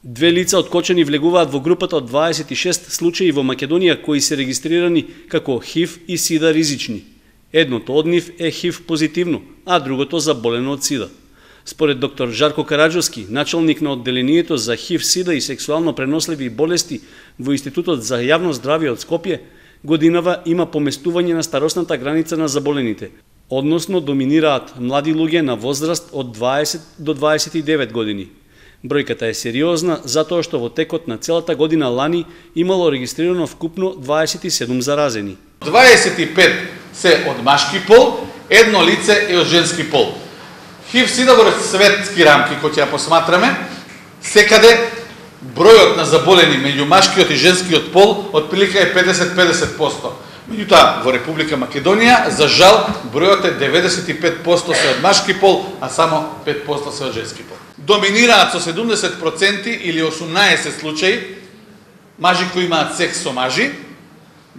Две лица од Кочани влегуваат во групата од 26 случаи во Македонија кои се регистрирани како ХИВ и СИДА ризични. Едното од нив е ХИВ позитивно, а другото заболено од СИДА. Според доктор Жарко Караджовски, началник на одделението за ХИВ, СИДА и сексуално преносливи болести во Институтот за јавно здравје од Скопје, годинава има поместување на старосната граница на заболените, односно доминираат млади луѓе на возраст од 20 до 29 години. Бројката е сериозна затоа што во текот на целата година лани имало регистрирано вкупно 27 заразени. 25 се од машки пол, едно лице е од женски пол. ХИВ СИДА во светски рамки, кои ќе ја посматраме, секаде бројот на заболени меѓу машкиот и женскиот пол отприлика е 50-50%. Меѓутоа, во Република Македонија, за жал, бројот е 95% се од машки пол, а само 5% се од женски пол. Доминираат со 70% или 18 случаи мажи кои имаат секс со мажи,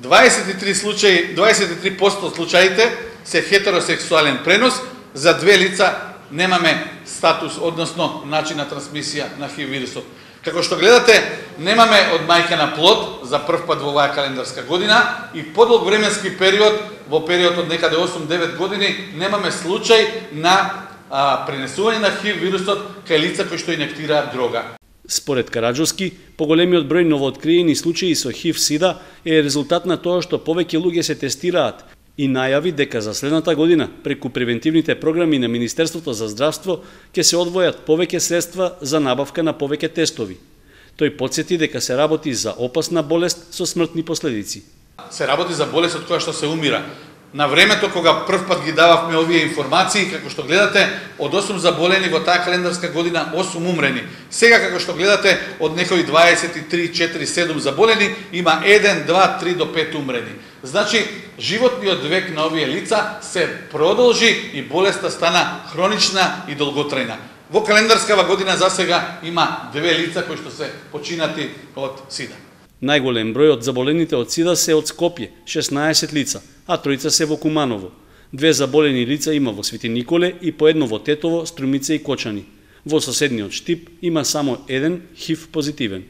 23% од случаите се хетеросексуален пренос, за две лица немаме статус, односно начин на трансмисија на ХИВ вирусот. Како што гледате, немаме од мајка на плод за прв пат во оваа календарска година и подолг временски период, во период од некаде 8-9 години, немаме случај на пренесување на ХИВ вирусот кај лица кои што инектираат дрога. Според Караджовски, поголемиот број новооткриени случаи со ХИВ СИДА е резултат на тоа што повеќе луѓе се тестираат и најави дека за следната година преку превентивните програми на Министерството за здравство ќе се одвојат повеќе средства за набавка на повеќе тестови. Тој потсети дека се работи за опасна болест со смртни последици. Се работи за болест од која што се умира. На времето кога прв пат ги дававме овие информации, како што гледате, од 8 заболени во таа календарска година 8 умрени. Сега како што гледате, од некои 23, 4, 7 заболени има 1, 2, 3 до 5 умрени. Значи, животниот век на овие лица се продолжи и болеста стана хронична и долготрајна. Во календарскава година засега има 2 лица кои што се починати од СИДА. Најголем број од заболените од СИДА се од Скопје, 16 лица, а тројца се во Куманово. 2 заболени лица има во Свети Николе и по едно во Тетово, Струмица и Кочани. Во соседниот Штип има само 1 ХИВ позитивен.